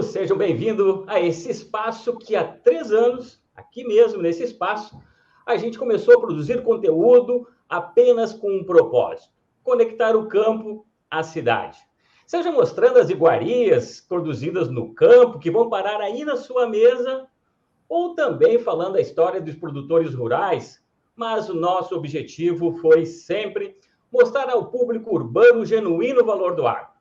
amigos, sejam bem-vindos a esse espaço que há 3 anos, aqui mesmo, nesse espaço, a gente começou a produzir conteúdo apenas com um propósito: conectar o campo à cidade. Seja mostrando as iguarias produzidas no campo, que vão parar aí na sua mesa, ou também falando a história dos produtores rurais, mas o nosso objetivo foi sempre mostrar ao público urbano o genuíno valor do agro.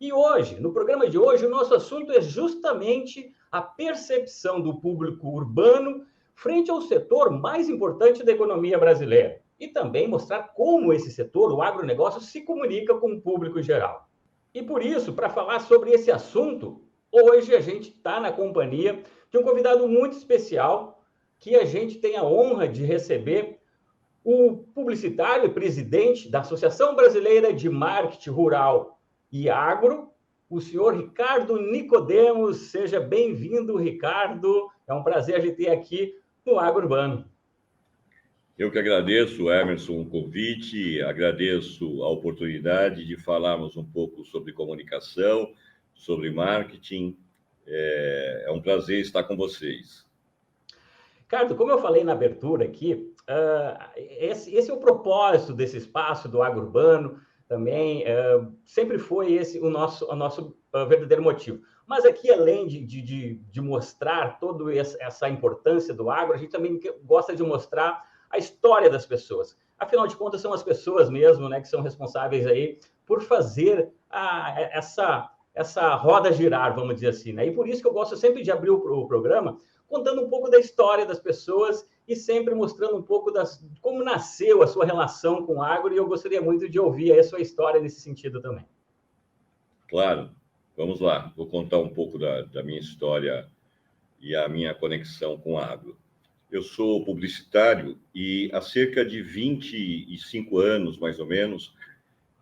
E hoje, no programa de hoje, o nosso assunto é justamente a percepção do público urbano frente ao setor mais importante da economia brasileira. E também mostrar como esse setor, o agronegócio, se comunica com o público em geral. E por isso, para falar sobre esse assunto, hoje a gente está na companhia de um convidado muito especial, que a gente tem a honra de receber, o publicitário e presidente da Associação Brasileira de Marketing Rural e Agro, o senhor Ricardo Nicodemos. Seja bem-vindo, Ricardo. É um prazer lhe ter aqui no Agro Urbano. Eu que agradeço, Emerson, o convite, agradeço a oportunidade de falarmos um pouco sobre comunicação, sobre marketing. É um prazer estar com vocês. Ricardo, como eu falei na abertura aqui, esse é o propósito desse espaço do Agro Urbano. Também sempre foi esse o nosso verdadeiro motivo. Mas aqui, além de mostrar toda essa importância do agro, a gente também gosta de mostrar a história das pessoas. Afinal de contas, são as pessoas mesmo, né, que são responsáveis aí por fazer essa roda girar, vamos dizer assim, né? E por isso que eu gosto sempre de abrir o programa contando um pouco da história das pessoas e sempre mostrando um pouco como nasceu a sua relação com o agro, e eu gostaria muito de ouvir a sua história nesse sentido também. Claro, vamos lá. Vou contar um pouco da minha história e a minha conexão com o agro. Eu sou publicitário e há cerca de 25 anos, mais ou menos,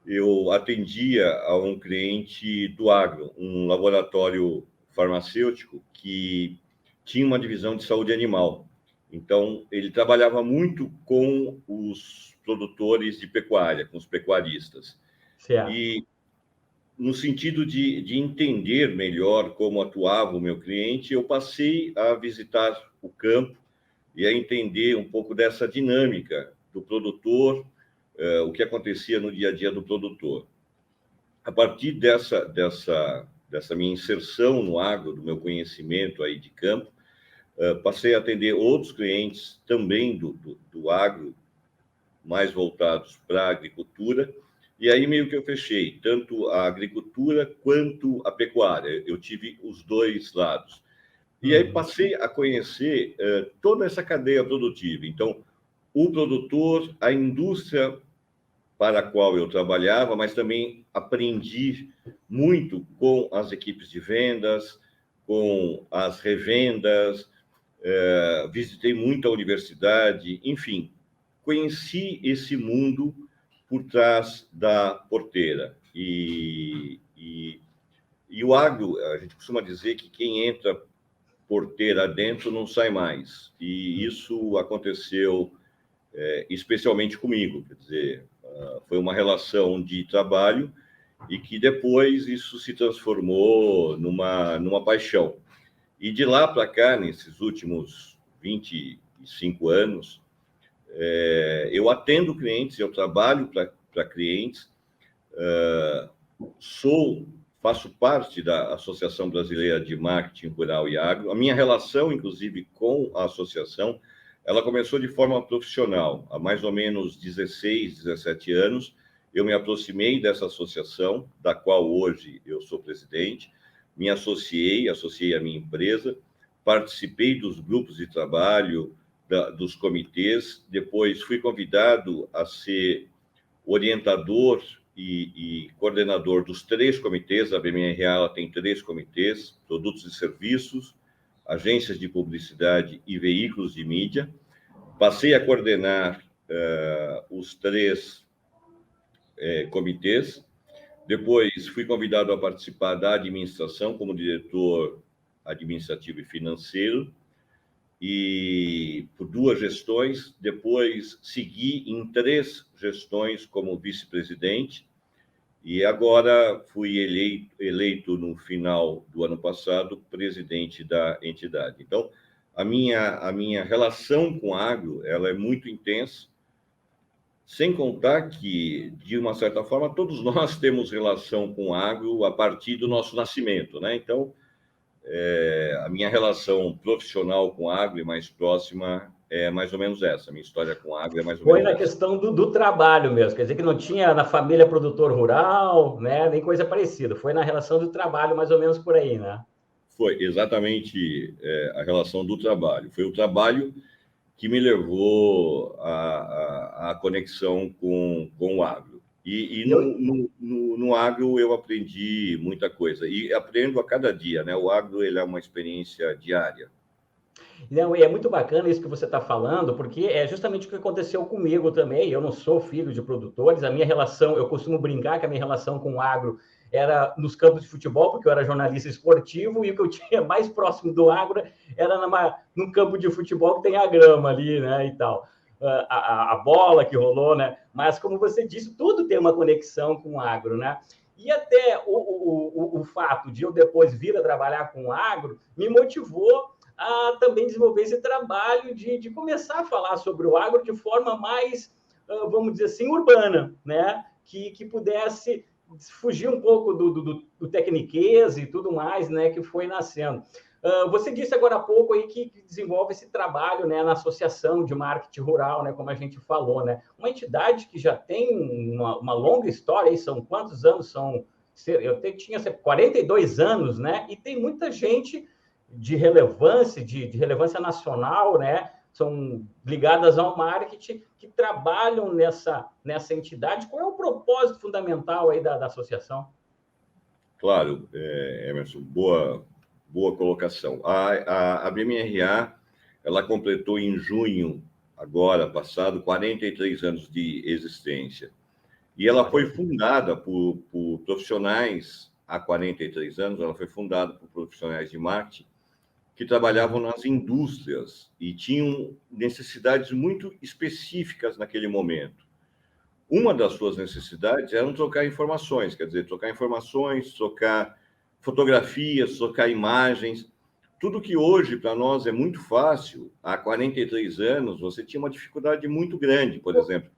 eu atendia a um cliente do agro, um laboratório farmacêutico que tinha uma divisão de saúde animal. Então, ele trabalhava muito com os produtores de pecuária, com os pecuaristas. Certo. E no sentido de entender melhor como atuava o meu cliente, eu passei a visitar o campo e a entender um pouco dessa dinâmica do produtor, o que acontecia no dia a dia do produtor. A partir dessa minha inserção no agro, do meu conhecimento aí de campo, passei a atender outros clientes também do agro, mais voltados para a agricultura, e aí meio que eu fechei, tanto a agricultura quanto a pecuária. Eu tive os dois lados. E aí passei a conhecer toda essa cadeia produtiva. Então, o produtor, a indústria para a qual eu trabalhava, mas também aprendi muito com as equipes de vendas, com as revendas, visitei muita universidade, enfim, conheci esse mundo por trás da porteira. E o agro, a gente costuma dizer que quem entra porteira dentro não sai mais. E isso aconteceu especialmente comigo, quer dizer, foi uma relação de trabalho e que depois isso se transformou numa paixão. E de lá para cá, nesses últimos 25 anos, eu atendo clientes, eu trabalho para clientes, faço parte da Associação Brasileira de Marketing Rural e Agro. A minha relação, inclusive, com a associação, ela começou de forma profissional. Há mais ou menos 16, 17 anos, eu me aproximei dessa associação, da qual hoje eu sou presidente, me associei à minha empresa, participei dos grupos de trabalho, dos comitês, depois fui convidado a ser orientador e coordenador dos 3 comitês. A BMRA tem 3 comitês: produtos e serviços, agências de publicidade e veículos de mídia. Passei a coordenar os 3 comitês. Depois fui convidado a participar da administração como diretor administrativo e financeiro, e por 2 gestões. Depois segui em 3 gestões como vice-presidente E agora fui eleito no final do ano passado presidente da entidade. Então, a minha relação com o agro, ela é muito intensa, sem contar que, de uma certa forma, todos nós temos relação com o agro a partir do nosso nascimento, né? Então, a minha relação profissional com o agro e mais próxima é mais ou menos essa. A minha história com o agro é mais ou Foi menos na essa. questão do trabalho mesmo, quer dizer que não tinha na família produtor rural, né, nem coisa parecida. Foi na relação do trabalho, mais ou menos por aí, né? Foi exatamente a relação do trabalho. Foi o trabalho que me levou à conexão com o agro. E no agro eu aprendi muita coisa. E aprendo a cada dia, né? O agro ele é uma experiência diária. Não, e é muito bacana isso que você está falando, porque é justamente o que aconteceu comigo também. Eu não sou filho de produtores, a minha relação, eu costumo brincar que a minha relação com o agro era nos campos de futebol, porque eu era jornalista esportivo, e o que eu tinha mais próximo do agro era num campo de futebol que tem a grama ali, né, e tal. A bola que rolou, né? Mas, como você disse, tudo tem uma conexão com o agro, né? E até o fato de eu depois vir a trabalhar com o agro me motivou a também desenvolver esse trabalho de começar a falar sobre o agro de forma mais, vamos dizer assim, urbana, né? Que pudesse fugir um pouco do tecniquez e tudo mais, né? Que foi nascendo. Você disse agora há pouco aí que desenvolve esse trabalho, né, na Associação de Marketing Rural, né, como a gente falou, né? Uma entidade que já tem uma longa história, aí são quantos anos? Eu tinha 42 anos, né? E tem muita gente de relevância, de relevância nacional, né? São ligadas ao marketing, que trabalham nessa entidade. Qual é o propósito fundamental aí da associação? Claro, Emerson, boa colocação. A BMRA, ela completou em junho, agora passado, 43 anos de existência. E ela foi fundada por profissionais, há 43 anos, ela foi fundada por profissionais de marketing que trabalhavam nas indústrias e tinham necessidades muito específicas naquele momento. Uma das suas necessidades era trocar informações, quer dizer, trocar informações, trocar fotografias, trocar imagens. Tudo que hoje para nós é muito fácil, há 43 anos você tinha uma dificuldade muito grande, por exemplo.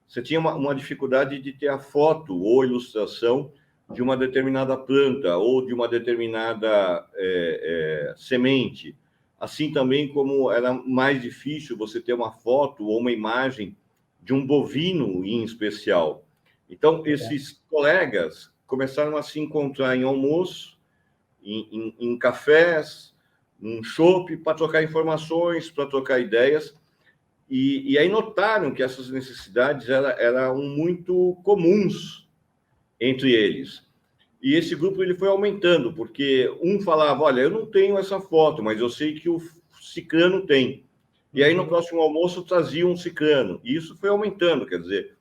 Você tinha uma dificuldade de ter a foto ou ilustração de uma determinada planta ou de uma determinada semente. Assim também como era mais difícil você ter uma foto ou uma imagem de um bovino em especial. Então, esses colegas começaram a se encontrar em almoço, em cafés, em chopp, para trocar informações, para trocar ideias. E aí notaram que essas necessidades eram muito comuns entre eles. E esse grupo ele foi aumentando, porque um falava, olha, eu não tenho essa foto, mas eu sei que o ciclano tem. E aí, no próximo almoço, trazia um ciclano. E isso foi aumentando, quer dizer,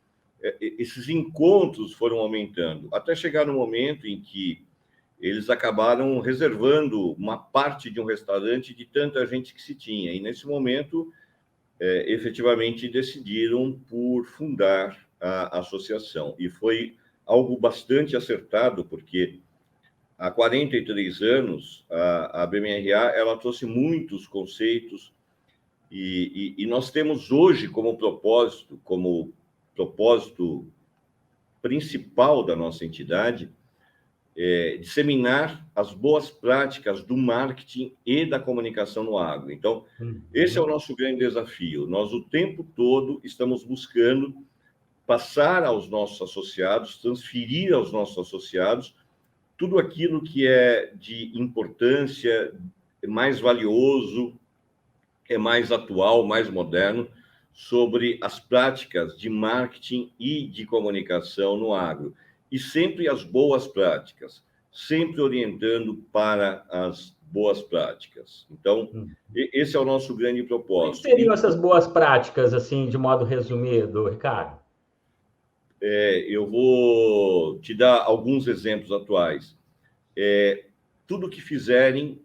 esses encontros foram aumentando, até chegar no momento em que eles acabaram reservando uma parte de um restaurante de tanta gente que se tinha. E, nesse momento, efetivamente, decidiram por fundar a associação. E foi algo bastante acertado, porque há 43 anos, a BMRA ela trouxe muitos conceitos e nós temos hoje como propósito principal da nossa entidade, disseminar as boas práticas do marketing e da comunicação no agro. Então, esse é o nosso grande desafio. Nós, o tempo todo, estamos buscando passar aos nossos associados, transferir aos nossos associados tudo aquilo que é de importância, mais valioso, é mais atual, mais moderno, sobre as práticas de marketing e de comunicação no agro. E sempre as boas práticas, sempre orientando para as boas práticas. Então, esse é o nosso grande propósito. O que seriam essas boas práticas, assim, de modo resumido, Ricardo? Eu vou te dar alguns exemplos atuais. Tudo que fizerem,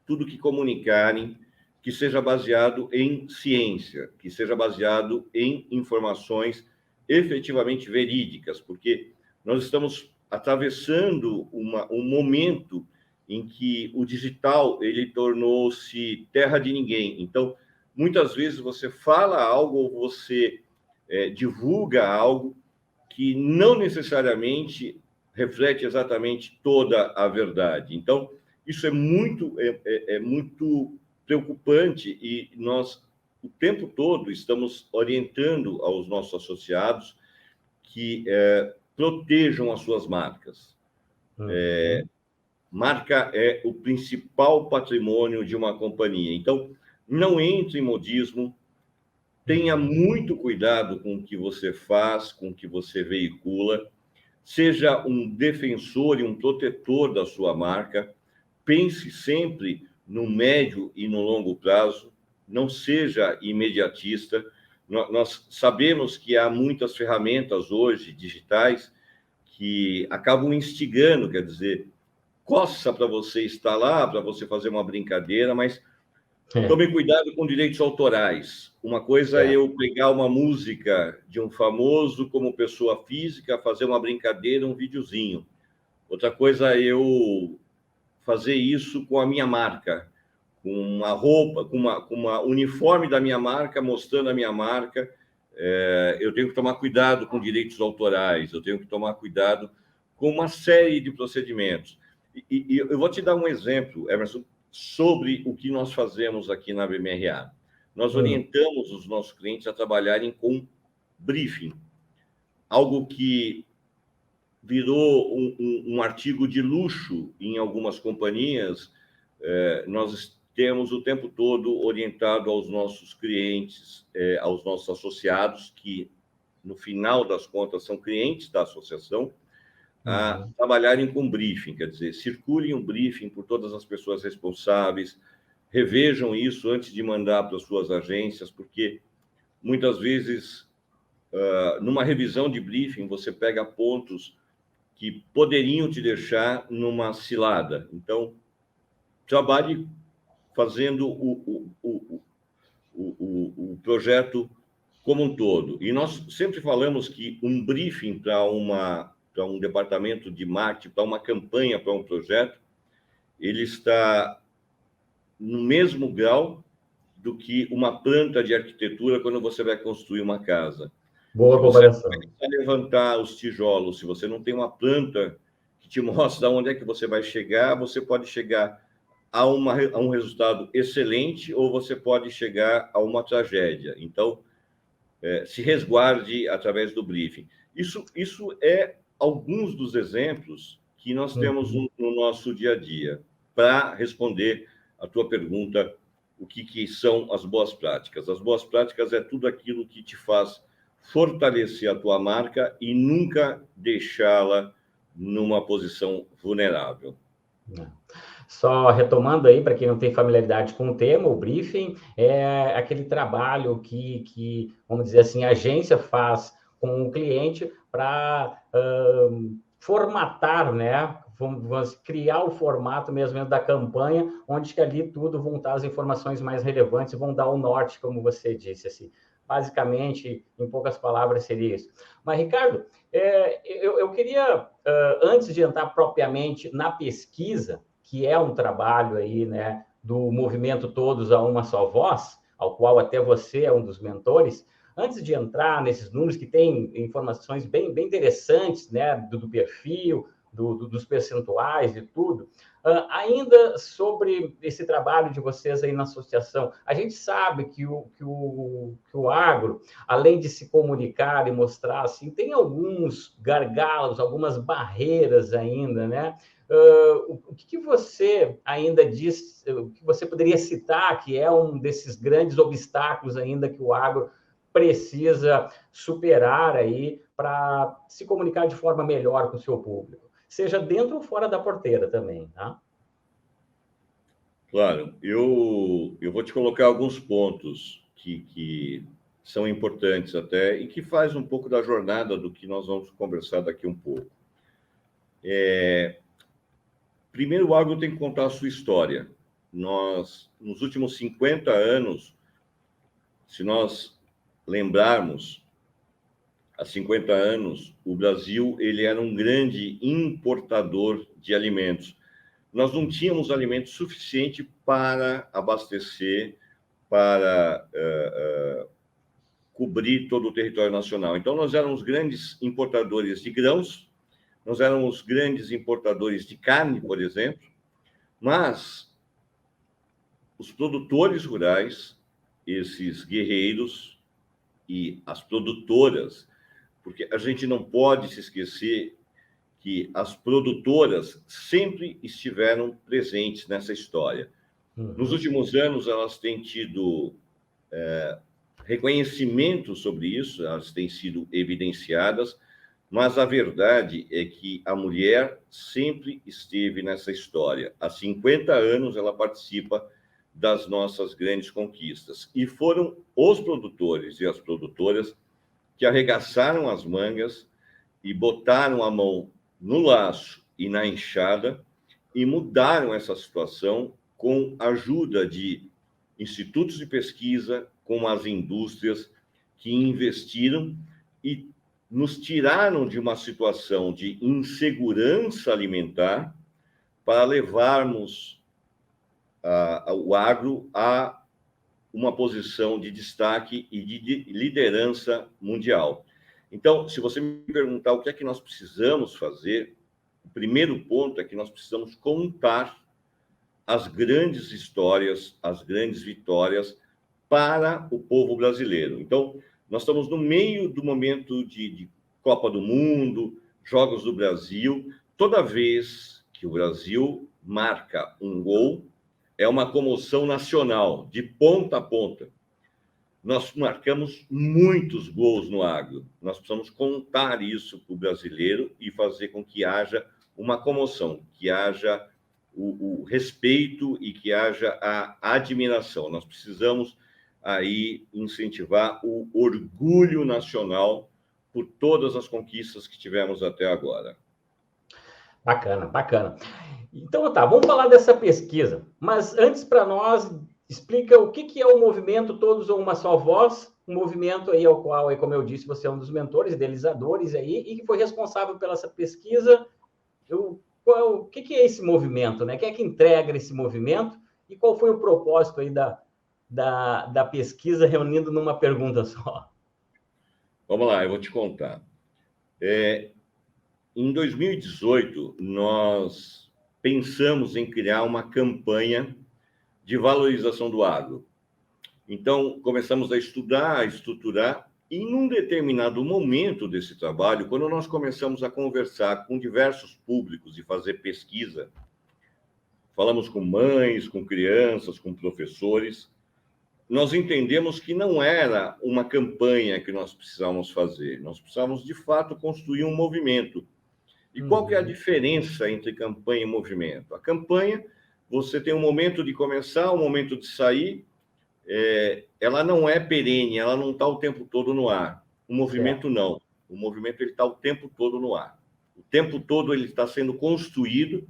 tudo que comunicarem, que seja baseado em ciência, que seja baseado em informações efetivamente verídicas, porque nós estamos atravessando um momento em que o digital ele tornou-se terra de ninguém. Então, muitas vezes você fala algo ou você divulga algo que não necessariamente reflete exatamente toda a verdade. Então, isso é muito preocupante e nós, o tempo todo, estamos orientando aos nossos associados que protejam as suas marcas. Marca é o principal patrimônio de uma companhia. Então, não entre em modismo, tenha muito cuidado com o que você faz, com o que você veicula, seja um defensor e um protetor da sua marca, pense sempre no médio e no longo prazo, não seja imediatista. Nós sabemos que há muitas ferramentas hoje digitais que acabam instigando, quer dizer, coça para você estar lá, para você fazer uma brincadeira, mas tome cuidado com direitos autorais. Uma coisa é eu pegar uma música de um famoso como pessoa física, fazer uma brincadeira, um videozinho. Outra coisa é eu fazer isso com a minha marca, com uma roupa, com uma uniforme da minha marca, mostrando a minha marca. Eu tenho que tomar cuidado com direitos autorais, eu tenho que tomar cuidado com uma série de procedimentos. E eu vou te dar um exemplo, Emerson, sobre o que nós fazemos aqui na BMRA. Nós orientamos os nossos clientes a trabalharem com briefing, algo que virou um artigo de luxo em algumas companhias. Nós temos o tempo todo orientado aos nossos clientes, aos nossos associados, que no final das contas são clientes da associação, a trabalharem com briefing, quer dizer, circulem um briefing por todas as pessoas responsáveis, revejam isso antes de mandar para as suas agências, porque muitas vezes, numa revisão de briefing, você pega pontos que poderiam te deixar numa cilada. Então, trabalhe fazendo o projeto como um todo. E nós sempre falamos que um briefing para um departamento de marketing, para uma campanha, para um projeto, ele está no mesmo grau do que uma planta de arquitetura quando você vai construir uma casa. Boa comparação. Se você vai levantar os tijolos, se você não tem uma planta que te mostra onde é que você vai chegar, você pode chegar a um resultado excelente ou você pode chegar a uma tragédia. Então, se resguarde através do briefing. Isso é alguns dos exemplos que nós temos no nosso dia a dia para responder a tua pergunta, o que são as boas práticas. As boas práticas é tudo aquilo que te faz fortalecer a tua marca e nunca deixá-la numa posição vulnerável. Só retomando aí, para quem não tem familiaridade com o tema, o briefing é aquele trabalho que vamos dizer assim, a agência faz com o cliente para formatar, né? Vamos criar o formato mesmo da campanha, onde que ali tudo vão estar as informações mais relevantes, vão dar o norte, como você disse, assim. Basicamente, em poucas palavras, seria isso. Mas, Ricardo, eu queria, antes de entrar propriamente na pesquisa, que é um trabalho aí, né, do movimento Todos a Uma Só Voz, ao qual até você é um dos mentores, antes de entrar nesses números que tem informações bem interessantes, né, do perfil, dos percentuais e tudo, ainda sobre esse trabalho de vocês aí na associação, a gente sabe que o agro, além de se comunicar e mostrar, assim, tem alguns gargalos, algumas barreiras ainda, né? O que você ainda diz, o que você poderia citar que é um desses grandes obstáculos ainda que o agro precisa superar aí para se comunicar de forma melhor com o seu público? Seja dentro ou fora da porteira também, tá? Claro, eu vou te colocar alguns pontos que são importantes até e que faz um pouco da jornada do que nós vamos conversar daqui um pouco. Primeiro, o agro tem que contar a sua história. Nós, nos últimos 50 anos, se nós lembrarmos, há 50 anos, o Brasil ele era um grande importador de alimentos. Nós não tínhamos alimento suficiente para abastecer, para cobrir todo o território nacional. Então, nós éramos grandes importadores de grãos, nós éramos grandes importadores de carne, por exemplo, mas os produtores rurais, esses guerreiros e as produtoras, porque a gente não pode se esquecer que as produtoras sempre estiveram presentes nessa história. Nos últimos anos, elas têm tido reconhecimento sobre isso, elas têm sido evidenciadas, mas a verdade é que a mulher sempre esteve nessa história. Há 50 anos ela participa das nossas grandes conquistas. E foram os produtores e as produtoras que arregaçaram as mangas e botaram a mão no laço e na enxada e mudaram essa situação com a ajuda de institutos de pesquisa, com as indústrias que investiram e nos tiraram de uma situação de insegurança alimentar para levarmos o agro a uma posição de destaque e de liderança mundial. Então, se você me perguntar o que é que nós precisamos fazer, o primeiro ponto é que nós precisamos contar as grandes histórias, as grandes vitórias para o povo brasileiro. Então, nós estamos no meio do momento de Copa do Mundo, Jogos do Brasil. Toda vez que o Brasil marca um gol, é uma comoção nacional, de ponta a ponta. Nós marcamos muitos gols no agro. Nós precisamos contar isso para o brasileiro e fazer com que haja uma comoção, que haja o respeito e que haja a admiração. Nós precisamos aí incentivar o orgulho nacional por todas as conquistas que tivemos até agora. Bacana, bacana. Então, tá, vamos falar dessa pesquisa. Mas antes, para nós, explica o que é o movimento Todos ou Uma Só Voz, um movimento aí ao qual, como eu disse, você é um dos mentores, idealizadores aí, e que foi responsável pela essa pesquisa. O que é esse movimento, né? Quem é que integra esse movimento e qual foi o propósito aí da pesquisa reunindo numa pergunta só? Vamos lá, eu vou te contar. Em 2018, nós pensamos em criar uma campanha de valorização do agro. Então, começamos a estudar, a estruturar, e num determinado momento desse trabalho, quando nós começamos a conversar com diversos públicos e fazer pesquisa, falamos com mães, com crianças, com professores, nós entendemos que não era uma campanha que nós precisávamos fazer, nós precisávamos, de fato, construir um movimento. E qual que é a diferença entre campanha e movimento? A campanha, você tem um momento de começar, um momento de sair, ela não é perene, ela não está o tempo todo no ar. O movimento não. O movimento está o tempo todo no ar. O tempo todo ele está sendo construído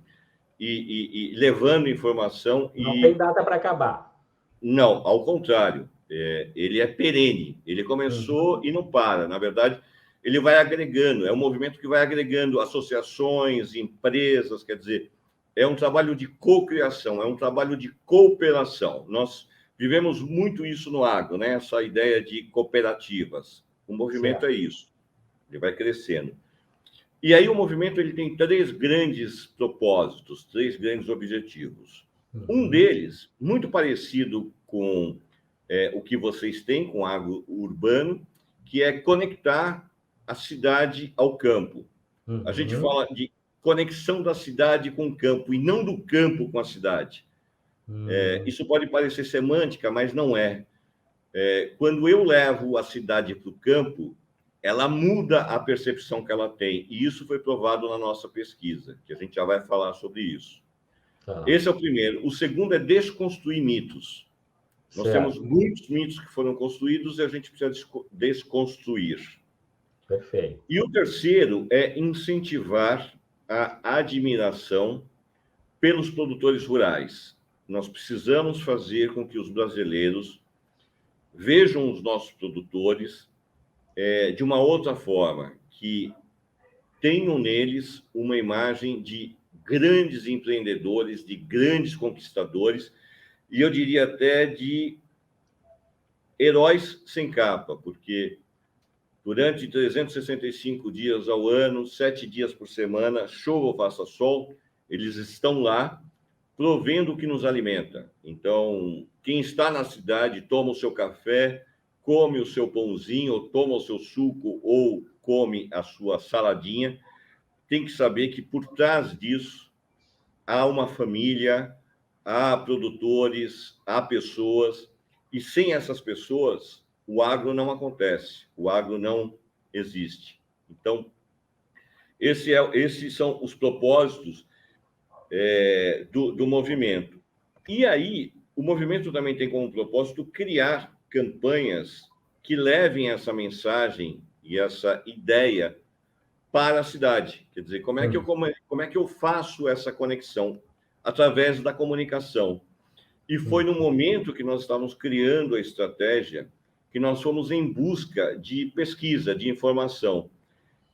e levando informação. Não tem data para acabar. Não, ao contrário. Ele é perene. Ele começou e não para. Na verdade, ele vai agregando. É um movimento que vai agregando associações, empresas, quer dizer, é um trabalho de cocriação, é um trabalho de cooperação. Nós vivemos muito isso no agro, né? Essa ideia de cooperativas. O movimento é isso. Ele vai crescendo. E aí o movimento ele tem 3 grandes propósitos, 3 grandes objetivos. Um deles, muito parecido com o que vocês têm com agro urbano, que é conectar a cidade ao campo. A gente fala de conexão da cidade com o campo e não do campo com a cidade. Isso pode parecer semântica, mas não é. Quando eu levo a cidade para o campo, ela muda a percepção que ela tem. E isso foi provado na nossa pesquisa, que a gente já vai falar sobre isso. Esse é o primeiro. O segundo é desconstruir mitos. Nós temos muitos mitos que foram construídos e a gente precisa desconstruir. Perfeito. E o terceiro é incentivar a admiração pelos produtores rurais. Nós precisamos fazer com que os brasileiros vejam os nossos produtores de uma outra forma, que tenham neles uma imagem de grandes empreendedores, de grandes conquistadores, e eu diria até de heróis sem capa, porque durante 365 dias ao ano, 7 dias por semana, chova ou faça sol, eles estão lá provendo o que nos alimenta. Então, quem está na cidade toma o seu café, come o seu pãozinho, ou toma o seu suco, ou come a sua saladinha, tem que saber que por trás disso há uma família, há produtores, há pessoas, e sem essas pessoas, o agro não acontece, o agro não existe. Então, esses são os propósitos do movimento. E aí, o movimento também tem como propósito criar campanhas que levem essa mensagem e essa ideia para a cidade. Quer dizer, como é que eu faço essa conexão? Através da comunicação. E foi no momento que nós estávamos criando a estratégia que nós fomos em busca de pesquisa, de informação.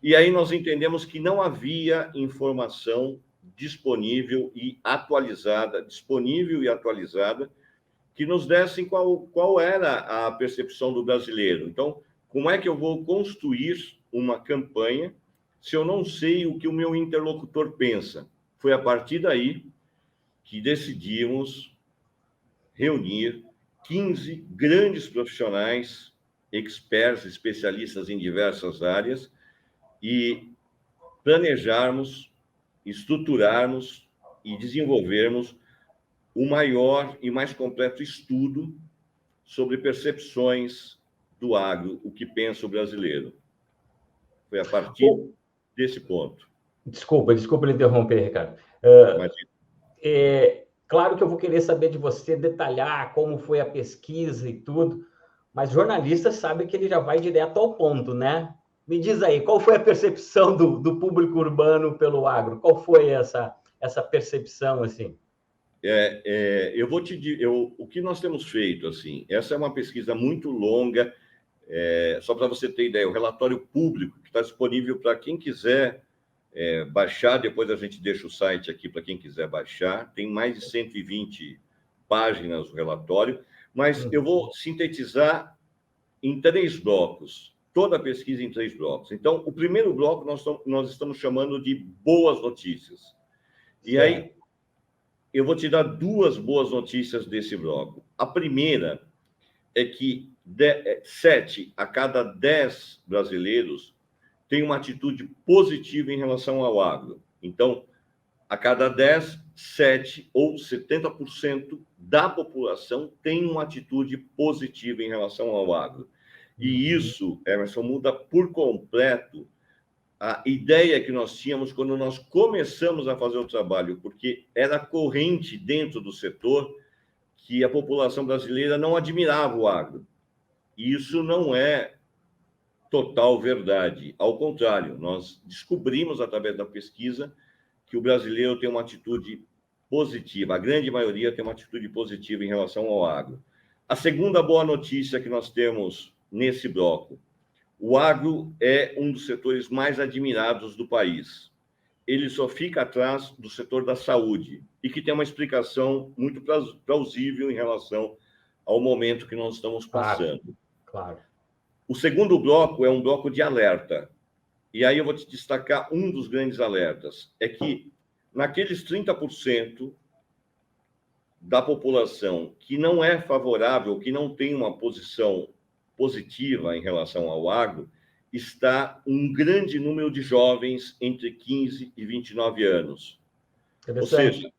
E aí nós entendemos que não havia informação disponível e atualizada, que nos dessem qual era a percepção do brasileiro. Então, como é que eu vou construir uma campanha se eu não sei o que o meu interlocutor pensa? Foi a partir daí que decidimos reunir 15 grandes profissionais, experts, especialistas em diversas áreas, e planejarmos, estruturarmos e desenvolvermos o maior e mais completo estudo sobre percepções do agro, o que pensa o brasileiro. Foi a partir desse ponto. Desculpa lhe interromper, Ricardo. Claro que eu vou querer saber de você, detalhar como foi a pesquisa e tudo, mas jornalista sabe que ele já vai direto ao ponto, né? Me diz aí, qual foi a percepção do público urbano pelo agro? Qual foi essa percepção, assim? Eu vou te dizer, o que nós temos feito, assim, essa é uma pesquisa muito longa, só para você ter ideia, o relatório público que está disponível para quem quiser baixar, depois a gente deixa o site aqui para quem quiser baixar, tem mais de 120 páginas o relatório, mas eu vou sintetizar em 3 blocos, toda a pesquisa em 3 blocos. Então, o primeiro bloco nós estamos chamando de boas notícias. E aí, eu vou te dar 2 boas notícias desse bloco. A primeira é que 7 a cada 10 brasileiros têm uma atitude positiva em relação ao agro. Então, a cada 10, 7 ou 70% da população tem uma atitude positiva em relação ao agro. E isso, Emerson, muda por completo a ideia que nós tínhamos quando nós começamos a fazer o trabalho, porque era corrente dentro do setor que a população brasileira não admirava o agro. E isso não é total verdade. Ao contrário, nós descobrimos através da pesquisa que o brasileiro tem uma atitude positiva, a grande maioria tem uma atitude positiva em relação ao agro. A segunda boa notícia que nós temos nesse bloco: o agro é um dos setores mais admirados do país. Ele só fica atrás do setor da saúde, e que tem uma explicação muito plausível em relação ao momento que nós estamos passando. Claro. O segundo bloco é um bloco de alerta. E aí eu vou te destacar um dos grandes alertas. É que naqueles 30% da população que não é favorável, que não tem uma posição positiva em relação ao agro, está um grande número de jovens entre 15 e 29 anos. Ou seja,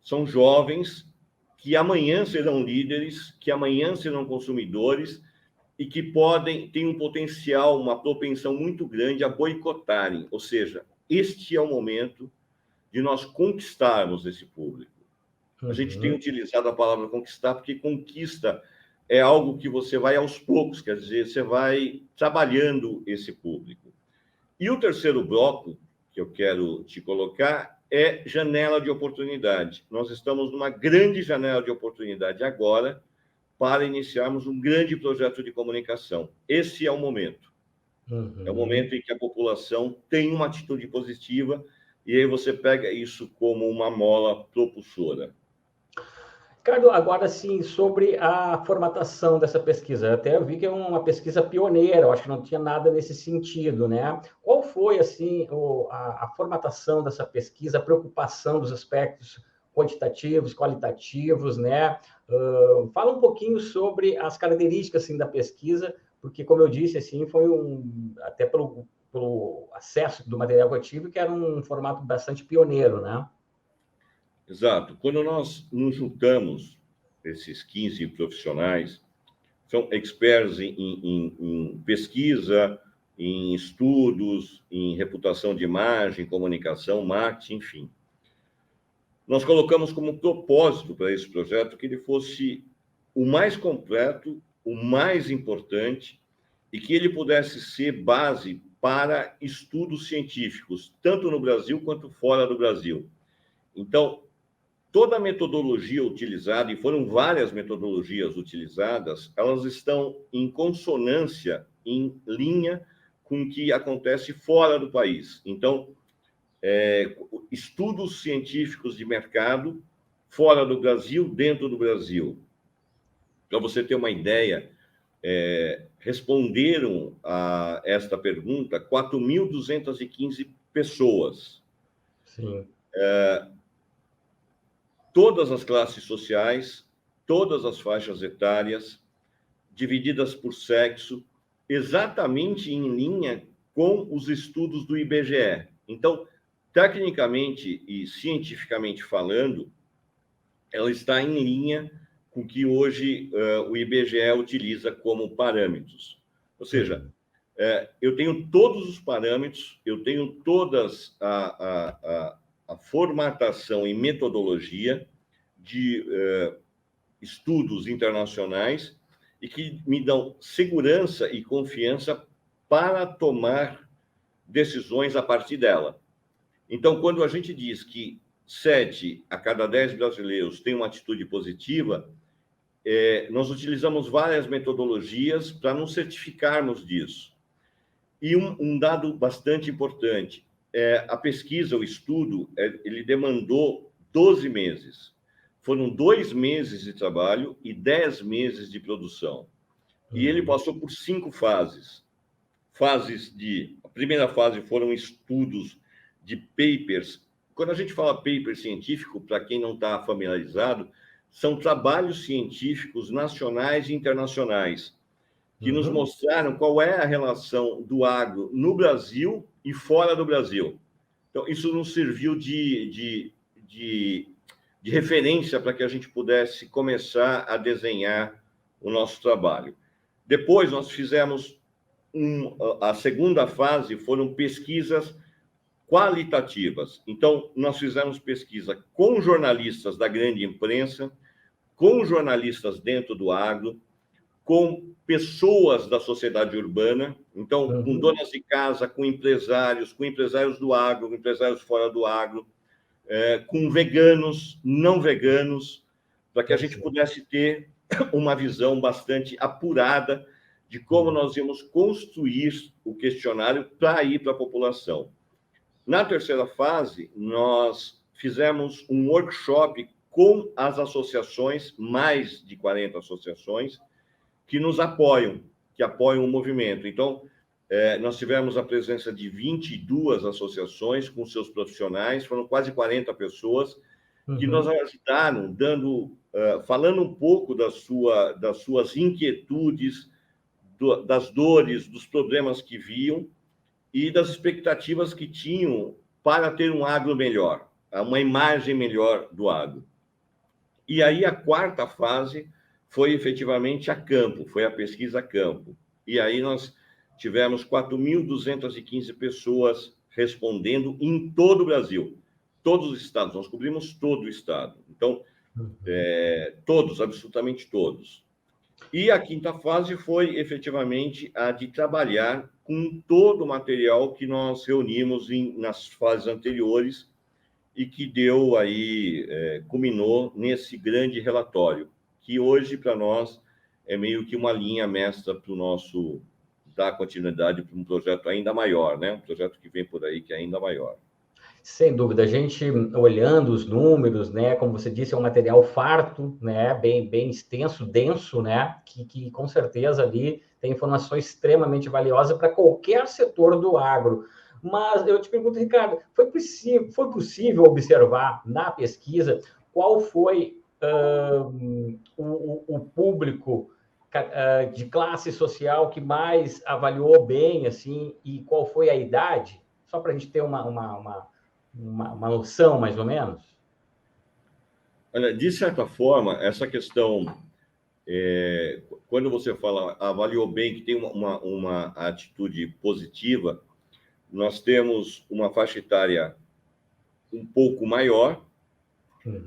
são jovens que amanhã serão líderes, que amanhã serão consumidores e que têm um potencial, uma propensão muito grande a boicotarem. Ou seja, este é o momento de nós conquistarmos esse público. A gente tem utilizado a palavra conquistar porque conquista é algo que você vai aos poucos, quer dizer, você vai trabalhando esse público. E o terceiro bloco que eu quero te colocar é janela de oportunidade. Nós estamos numa grande janela de oportunidade agora para iniciarmos um grande projeto de comunicação. Esse é o momento. É o momento em que a população tem uma atitude positiva e aí você pega isso como uma mola propulsora. Ricardo, agora sim, sobre a formatação dessa pesquisa. Eu até vi que é uma pesquisa pioneira, eu acho que não tinha nada nesse sentido, né? Qual foi, assim, a formatação dessa pesquisa, a preocupação dos aspectos quantitativos, qualitativos, né? Fala um pouquinho sobre as características, assim, da pesquisa, porque, como eu disse, assim, foi até pelo acesso do material que eu tive, que era um formato bastante pioneiro, né? Exato. Quando nós nos juntamos, esses 15 profissionais, são experts em pesquisa, em estudos, em reputação de imagem, comunicação, marketing, enfim. Nós colocamos como propósito para esse projeto que ele fosse o mais completo, o mais importante, e que ele pudesse ser base para estudos científicos, tanto no Brasil quanto fora do Brasil. Então, toda a metodologia utilizada, e foram várias metodologias utilizadas, elas estão em consonância, em linha com o que acontece fora do país. Então, estudos científicos de mercado fora do Brasil, dentro do Brasil. Para você ter uma ideia, responderam a esta pergunta 4.215 pessoas. Sim. Todas as classes sociais, todas as faixas etárias, divididas por sexo, exatamente em linha com os estudos do IBGE. Então, tecnicamente e cientificamente falando, ela está em linha com o que hoje o IBGE utiliza como parâmetros. Ou seja, eu tenho todos os parâmetros, eu tenho todas a formatação e metodologia de estudos internacionais e que me dão segurança e confiança para tomar decisões a partir dela. Então, quando a gente diz que 7 a cada 10 brasileiros têm uma atitude positiva, nós utilizamos várias metodologias para nos certificarmos disso. E um dado bastante importante, a pesquisa, o estudo, ele demandou 12 meses. Foram 2 meses de trabalho e 10 meses de produção. E ele passou por 5 fases. A primeira fase foram estudos de papers. Quando a gente fala paper científico, para quem não está familiarizado, são trabalhos científicos nacionais e internacionais que nos mostraram qual é a relação do agro no Brasil e fora do Brasil. Então, isso nos serviu de referência para que a gente pudesse começar a desenhar o nosso trabalho. Depois, nós fizemos a segunda fase, foram pesquisas qualitativas. Então, nós fizemos pesquisa com jornalistas da grande imprensa, com jornalistas dentro do agro, com pessoas da sociedade urbana, então, com donas de casa, com empresários do agro, com empresários fora do agro, com veganos, não veganos, para que a gente pudesse ter uma visão bastante apurada de como nós íamos construir o questionário para ir para a população. Na terceira fase, nós fizemos um workshop com as associações, mais de 40 associações, que nos apoiam, que apoiam o movimento. Então, nós tivemos a presença de 22 associações com seus profissionais, foram quase 40 pessoas que nos ajudaram, falando um pouco das suas inquietudes, das dores, dos problemas que viam e das expectativas que tinham para ter um agro melhor, uma imagem melhor do agro. E aí a quarta fase foi efetivamente a campo, foi a pesquisa a campo. E aí nós tivemos 4.215 pessoas respondendo em todo o Brasil, todos os estados, nós cobrimos todo o estado. Então, todos, absolutamente todos. E a quinta fase foi efetivamente a de trabalhar com todo o material que nós reunimos nas fases anteriores e que deu aí, culminou nesse grande relatório, que hoje, para nós, é meio que uma linha mestra para o nosso dar continuidade para um projeto ainda maior, né? Um projeto que vem por aí que é ainda maior. Sem dúvida, a gente olhando os números, né, como você disse, é um material farto, né, bem extenso, denso, né, que com certeza ali tem informações extremamente valiosas para qualquer setor do agro. Mas eu te pergunto, Ricardo, foi possível observar na pesquisa qual foi o público de classe social que mais avaliou bem, assim, e qual foi a idade? Só para a gente ter uma noção, mais ou menos? Olha, de certa forma, essa questão, quando você fala avaliou bem, que tem uma atitude positiva, nós temos uma faixa etária um pouco maior,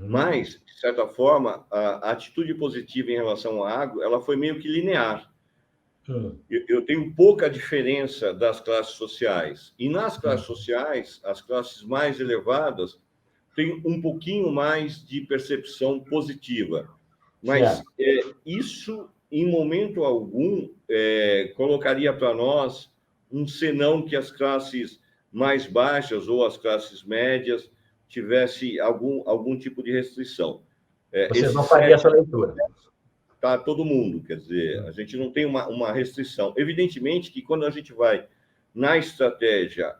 mas, de certa forma, a atitude positiva em relação ao agro, ela foi meio que linear. Eu tenho pouca diferença das classes sociais. E nas classes sociais, as classes mais elevadas têm um pouquinho mais de percepção positiva. Mas isso, em momento algum, colocaria para nós um senão que as classes mais baixas ou as classes médias tivesse algum tipo de restrição. Vocês não fariam essa leitura? Tá todo mundo, quer dizer, a gente não tem uma restrição. Evidentemente que quando a gente vai na estratégia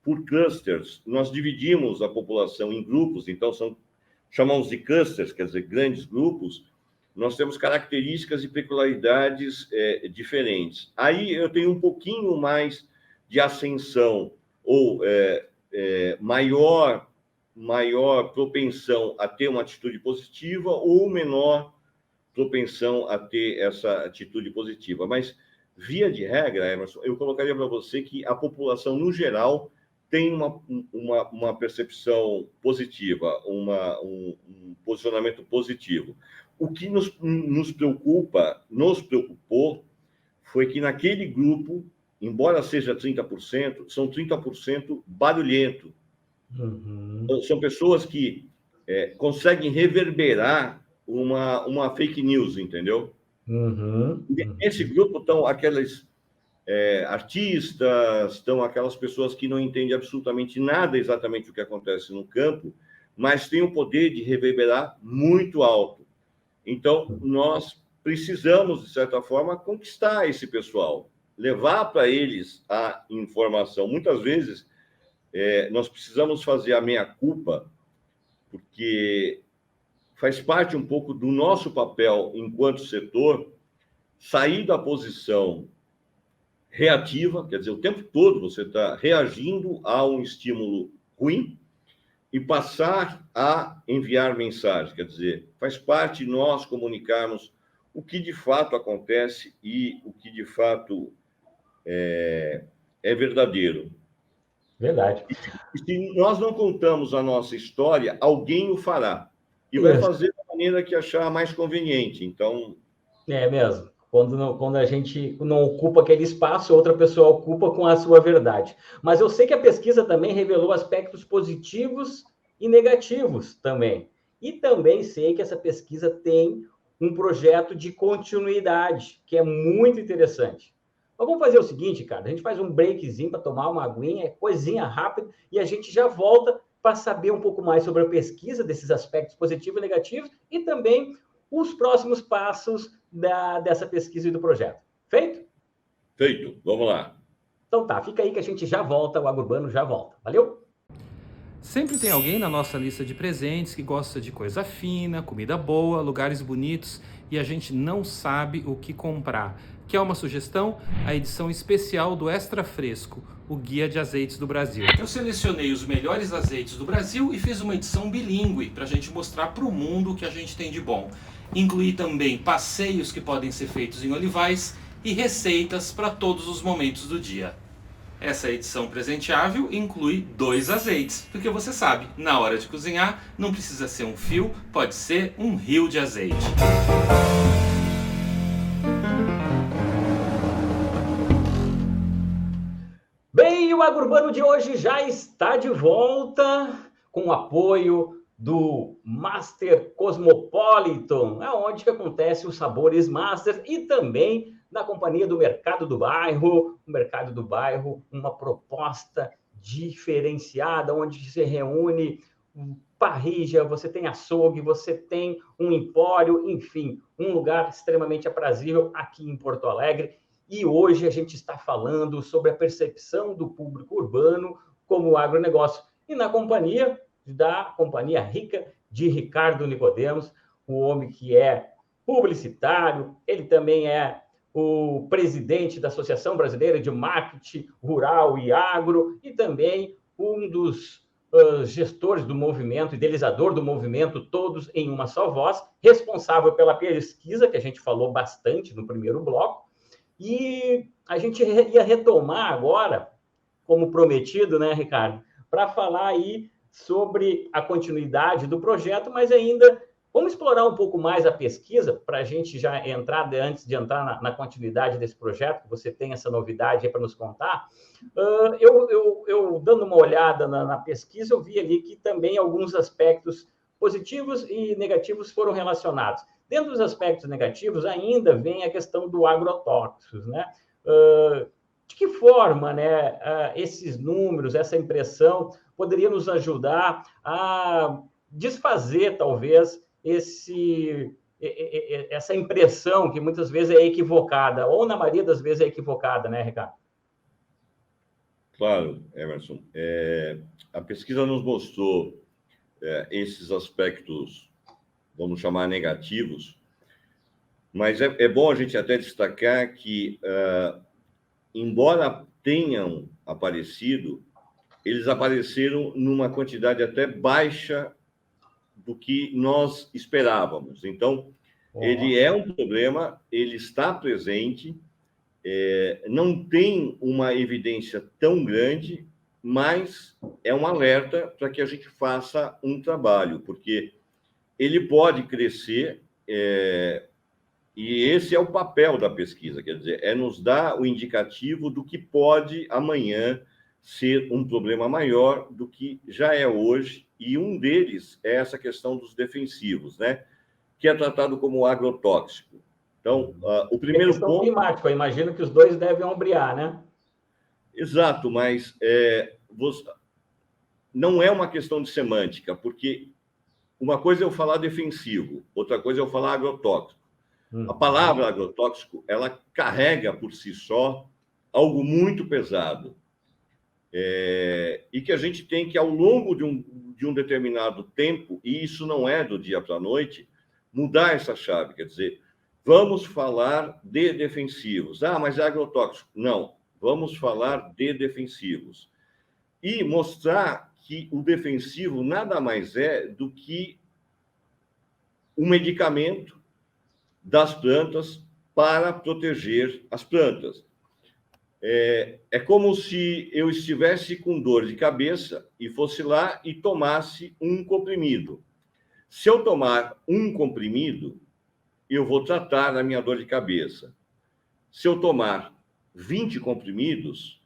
por clusters, nós dividimos a população em grupos, então chamamos de clusters, quer dizer, grandes grupos, nós temos características e peculiaridades diferentes. Aí eu tenho um pouquinho mais de ascensão ou maior propensão a ter uma atitude positiva ou menor propensão a ter essa atitude positiva. Mas, via de regra, Emerson, eu colocaria para você que a população, no geral, tem uma percepção positiva, um posicionamento positivo. O que nos preocupou, foi que naquele grupo, embora seja 30%, são 30% barulhento. São pessoas que conseguem reverberar uma fake news, entendeu? Nesse grupo estão aqueles artistas, estão aquelas pessoas que não entendem absolutamente nada exatamente o que acontece no campo, mas têm o poder de reverberar muito alto. Então, nós precisamos, de certa forma, conquistar esse pessoal, levar para eles a informação. Muitas vezes, nós precisamos fazer a meia-culpa, porque faz parte um pouco do nosso papel enquanto setor, sair da posição reativa, quer dizer, o tempo todo você está reagindo a um estímulo ruim e passar a enviar mensagem, quer dizer, faz parte nós comunicarmos o que de fato acontece e o que de fato é verdadeiro. Verdade. E se nós não contamos a nossa história, alguém o fará. E vai fazer da maneira que achar mais conveniente. Então. É mesmo. Quando a gente não ocupa aquele espaço, outra pessoa ocupa com a sua verdade. Mas eu sei que a pesquisa também revelou aspectos positivos e negativos também. E também sei que essa pesquisa tem um projeto de continuidade, que é muito interessante. Mas vamos fazer o seguinte, cara, a gente faz um breakzinho para tomar uma aguinha, coisinha rápida, e a gente já volta para saber um pouco mais sobre a pesquisa desses aspectos positivos e negativos e também os próximos passos dessa pesquisa e do projeto. Feito? Feito. Vamos lá. Então tá, fica aí que a gente já volta, o AgroUrbano já volta. Valeu? Sempre tem alguém na nossa lista de presentes que gosta de coisa fina, comida boa, lugares bonitos e a gente não sabe o que comprar. Quer uma sugestão? A edição especial do Extra Fresco, o Guia de Azeites do Brasil. Eu selecionei os melhores azeites do Brasil e fiz uma edição bilíngue para a gente mostrar para o mundo o que a gente tem de bom. Incluí também passeios que podem ser feitos em olivais e receitas para todos os momentos do dia. Essa edição presenteável inclui 2 azeites, porque você sabe, na hora de cozinhar não precisa ser um fio, pode ser um rio de azeite. Bem, o AgroUrbano de hoje já está de volta com o apoio do Master Cosmopolitan, aonde que acontece os sabores Master e também na companhia do Mercado do Bairro. O Mercado do Bairro, uma proposta diferenciada, onde se reúne parrilla, você tem açougue, você tem um empório, enfim, um lugar extremamente aprazível aqui em Porto Alegre. E hoje a gente está falando sobre a percepção do público urbano como agronegócio. E na companhia da Companhia Rica de Ricardo Nicodemos, o homem que é publicitário, ele também é o presidente da Associação Brasileira de Marketing Rural e Agro e também um dos gestores do movimento, idealizador do movimento Todos em uma Só Voz, responsável pela pesquisa, que a gente falou bastante no primeiro bloco, e a gente ia retomar agora, como prometido, né, Ricardo, para falar aí sobre a continuidade do projeto, mas ainda vamos explorar um pouco mais a pesquisa, para a gente já entrar, antes de entrar na continuidade desse projeto, que você tem essa novidade aí para nos contar. Eu dando uma olhada na pesquisa, eu vi ali que também alguns aspectos positivos e negativos foram relacionados. Dentro dos aspectos negativos, ainda vem a questão do agrotóxicos, né? De que forma, né, esses números, essa impressão, poderia nos ajudar a desfazer, talvez, essa impressão que muitas vezes é equivocada, ou na maioria das vezes é equivocada, né, Ricardo? Claro, Emerson. A pesquisa nos mostrou esses aspectos, vamos chamar negativos, mas é bom a gente até destacar que, embora tenham aparecido, eles apareceram numa quantidade até baixa do que nós esperávamos. Então, ele é um problema, ele está presente, não tem uma evidência tão grande, mas é um alerta para que a gente faça um trabalho, porque ele pode crescer, e esse é o papel da pesquisa, quer dizer, nos dar o indicativo do que pode amanhã ser um problema maior do que já é hoje, e um deles é essa questão dos defensivos, né? Que é tratado como agrotóxico. Então, o primeiro ponto... climático, eu imagino que os dois devem ombrear, né? Exato, mas não é uma questão de semântica, porque uma coisa é eu falar defensivo, outra coisa é eu falar agrotóxico. A palavra agrotóxico, ela carrega por si só algo muito pesado. E que a gente tem que, ao longo de um determinado tempo, e isso não é do dia para a noite, mudar essa chave. Quer dizer, vamos falar de defensivos. Ah, mas é agrotóxico. Não, vamos falar de defensivos. E mostrar que o defensivo nada mais é do que um medicamento das plantas para proteger as plantas. É como se eu estivesse com dor de cabeça e fosse lá e tomasse um comprimido. Se eu tomar um comprimido, eu vou tratar a minha dor de cabeça. Se eu tomar 20 comprimidos,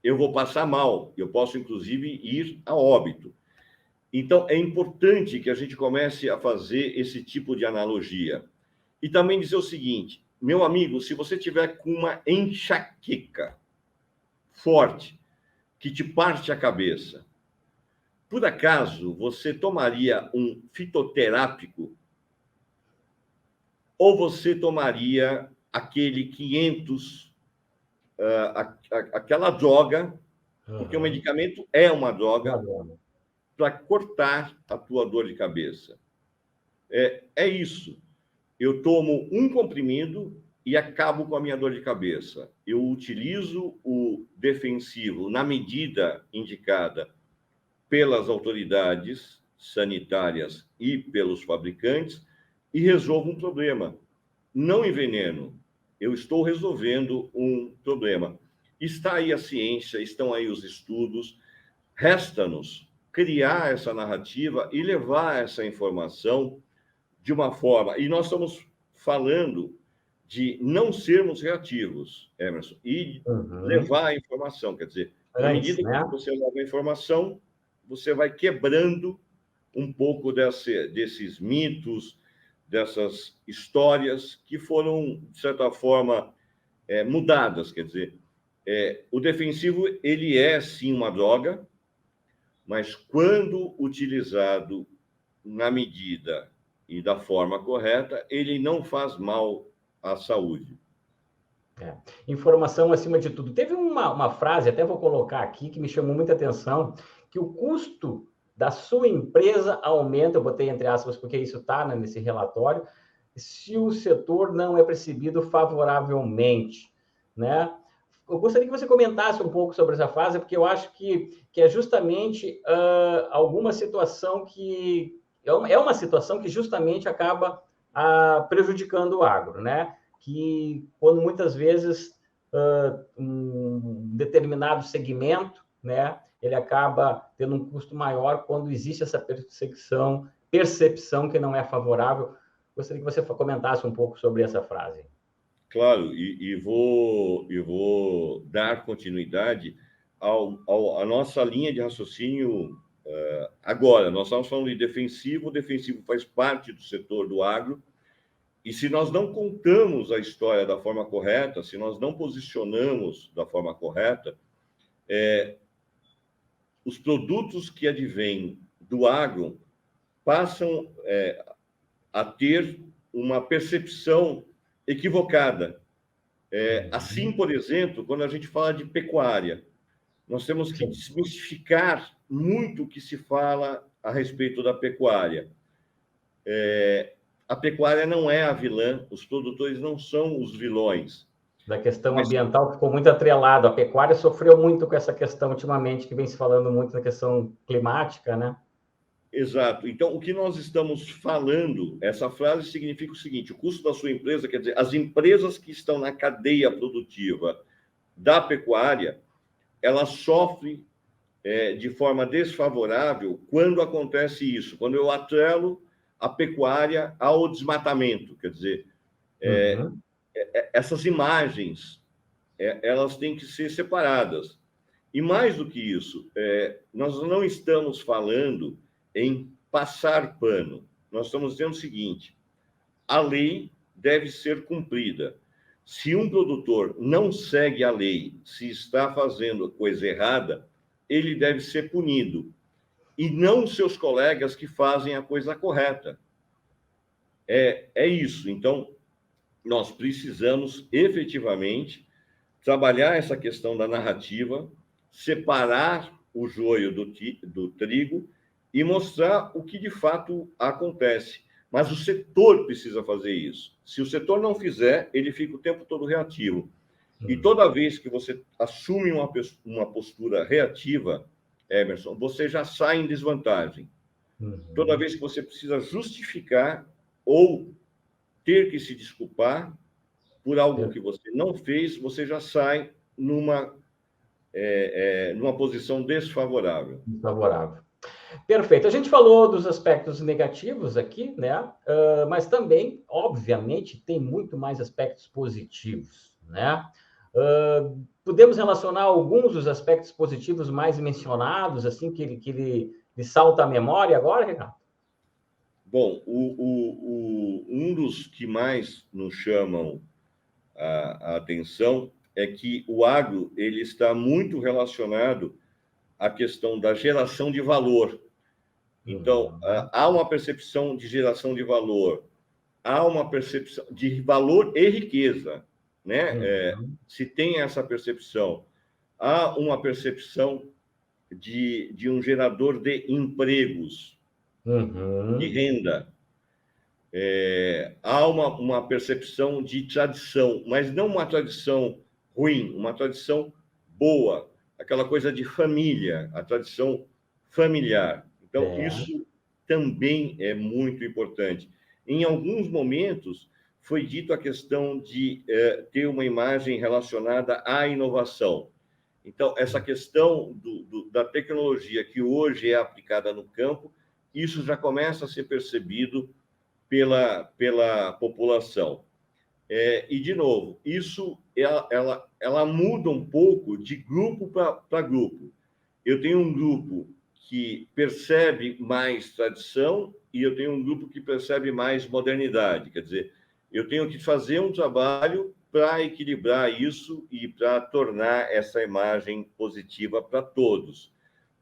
eu vou passar mal. Eu posso, inclusive, ir a óbito. Então, é importante que a gente comece a fazer esse tipo de analogia. E também dizer o seguinte: meu amigo, se você tiver com uma enxaqueca forte, que te parte a cabeça, por acaso você tomaria um fitoterápico ou você tomaria aquele 500, aquela droga, porque o medicamento é uma droga, para cortar a tua dor de cabeça? É isso. Eu tomo um comprimido e acabo com a minha dor de cabeça. Eu utilizo o defensivo na medida indicada pelas autoridades sanitárias e pelos fabricantes e resolvo um problema. Não enveneno. Eu estou resolvendo um problema. Está aí a ciência, estão aí os estudos. Resta-nos criar essa narrativa e levar essa informação de uma forma... E nós estamos falando de não sermos reativos, Emerson, e levar a informação. Quer dizer, na medida que você leva a informação, você vai quebrando um pouco desses mitos, dessas histórias que foram, de certa forma, mudadas. Quer dizer, o defensivo, ele é, sim, uma droga, mas quando utilizado na medida e da forma correta, ele não faz mal à saúde. Informação acima de tudo. Teve uma frase, até vou colocar aqui, que me chamou muita atenção, que o custo da sua empresa aumenta, eu botei entre aspas porque isso está, né, nesse relatório, se o setor não é percebido favoravelmente, né? Eu gostaria que você comentasse um pouco sobre essa frase, porque eu acho que é justamente alguma situação que... É uma situação que justamente acaba prejudicando o agro, né? Que quando muitas vezes um determinado segmento, né, ele acaba tendo um custo maior quando existe essa percepção que não é favorável. Gostaria que você comentasse um pouco sobre essa frase. Claro, e vou dar continuidade à nossa linha de raciocínio agora. Nós estamos falando de defensivo, o defensivo faz parte do setor do agro, e se nós não contamos a história da forma correta, se nós não posicionamos da forma correta, os produtos que advêm do agro passam a ter uma percepção equivocada. Assim, por exemplo, quando a gente fala de pecuária, nós temos que desmistificar muito o que se fala a respeito da pecuária. A pecuária não é a vilã, os produtores não são os vilões. Da questão ambiental ficou muito atrelado. A pecuária sofreu muito com essa questão ultimamente, que vem se falando muito na questão climática, né? Exato. Então, o que nós estamos falando, essa frase significa o seguinte: o custo da sua empresa, quer dizer, as empresas que estão na cadeia produtiva da pecuária, elas sofrem de forma desfavorável quando acontece isso, quando eu atrelo a pecuária ao desmatamento. Quer dizer, essas imagens, elas têm que ser separadas. E mais do que isso, nós não estamos falando em passar pano. Nós estamos dizendo o seguinte: a lei deve ser cumprida. Se um produtor não segue a lei, se está fazendo coisa errada, ele deve ser punido. E não seus colegas que fazem a coisa correta. É isso. Então, nós precisamos efetivamente trabalhar essa questão da narrativa, separar o joio do trigo e mostrar o que de fato acontece. Mas o setor precisa fazer isso. Se o setor não fizer, ele fica o tempo todo reativo. E toda vez que você assume uma postura reativa, Emerson, você já sai em desvantagem. Toda vez que você precisa justificar ou ter que se desculpar por algo que você não fez, você já sai numa posição desfavorável. Desfavorável. Perfeito. A gente falou dos aspectos negativos aqui, né? Mas também, obviamente, tem muito mais aspectos positivos, né? Podemos relacionar alguns dos aspectos positivos mais mencionados, assim, que ele salta à memória agora, Ricardo? Bom, um dos que mais nos chamam a atenção é que o agro ele está muito relacionado à questão da geração de valor. Então, há uma percepção de geração de valor, há uma percepção de valor e riqueza, né? Se tem essa percepção, há uma percepção de um gerador de empregos, de renda. Há uma percepção de tradição, mas não uma tradição ruim, uma tradição boa, aquela coisa de família, a tradição familiar. Então, isso também é muito importante. Em alguns momentos, foi dito a questão de ter uma imagem relacionada à inovação. Então, essa questão da tecnologia que hoje é aplicada no campo, isso já começa a ser percebido pela população. E, de novo, isso ela muda um pouco de grupo para grupo. Eu tenho um grupo que percebe mais tradição e eu tenho um grupo que percebe mais modernidade. Quer dizer, eu tenho que fazer um trabalho para equilibrar isso e para tornar essa imagem positiva para todos.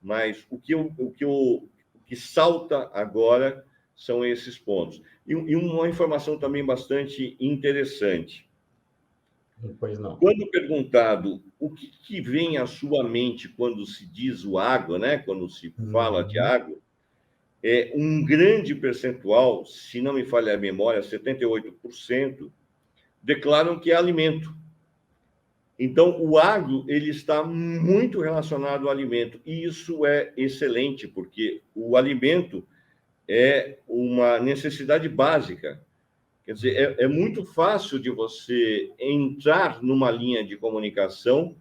Mas o que salta agora são esses pontos. E uma informação também bastante interessante. Pois não. Quando perguntado o que vem à sua mente quando se diz o agro, né? Quando se fala de agro, um grande percentual, se não me falha a memória, 78%, declaram que é alimento. Então, o agro ele está muito relacionado ao alimento, e isso é excelente, porque o alimento é uma necessidade básica. Quer dizer, é muito fácil de você entrar numa linha de comunicação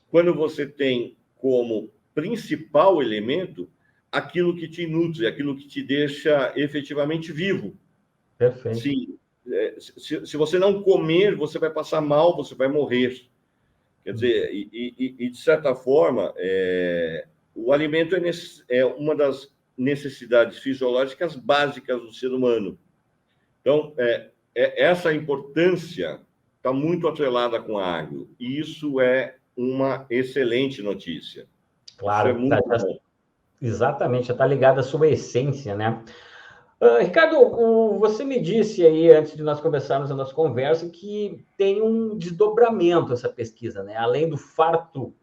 quando você tem como principal elemento aquilo que te nutre, aquilo que te deixa efetivamente vivo. Perfeito. Sim, se você não comer, você vai passar mal, você vai morrer. Quer dizer, e de certa forma, o alimento é uma das necessidades fisiológicas básicas do ser humano. Então, essa importância está muito atrelada com a agro, e isso é uma excelente notícia. Claro, isso é muito bom. Exatamente, está ligado à sua essência, né? Ricardo, você me disse aí, antes de nós começarmos a nossa conversa, que tem um desdobramento essa pesquisa, né? Além do farto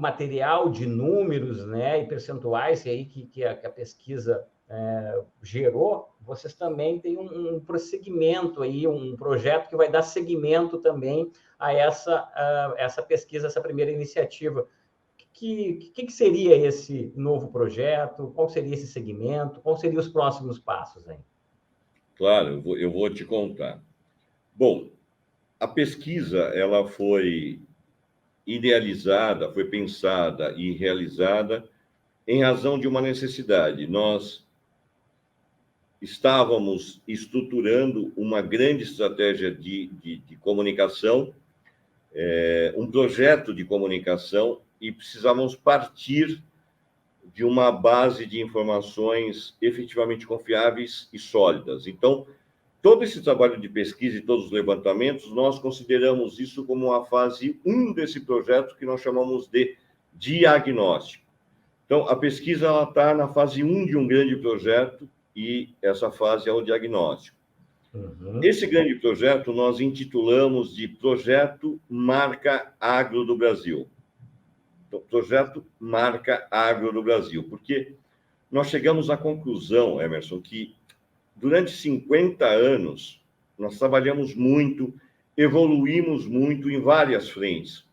material de números, né, e percentuais aí que a pesquisa gerou, vocês também têm um prosseguimento aí, um projeto que vai dar seguimento também a essa pesquisa, essa primeira iniciativa. O que seria esse novo projeto? Qual seria esse segmento? Quais seriam os próximos passos aí? Claro, eu vou te contar. Bom, a pesquisa ela foi idealizada, foi pensada e realizada em razão de uma necessidade. Nós estávamos estruturando uma grande estratégia de comunicação, um projeto de comunicação, e precisávamos partir de uma base de informações efetivamente confiáveis e sólidas. Então, todo esse trabalho de pesquisa e todos os levantamentos, nós consideramos isso como a fase 1 desse projeto, que nós chamamos de diagnóstico. Então, a pesquisa está na fase 1 de um grande projeto, e essa fase é o diagnóstico. Esse grande projeto nós intitulamos de Projeto Marca Agro do Brasil. Então, Projeto Marca Agro do Brasil, porque nós chegamos à conclusão, Emerson, que durante 50 anos nós trabalhamos muito, evoluímos muito em várias frentes.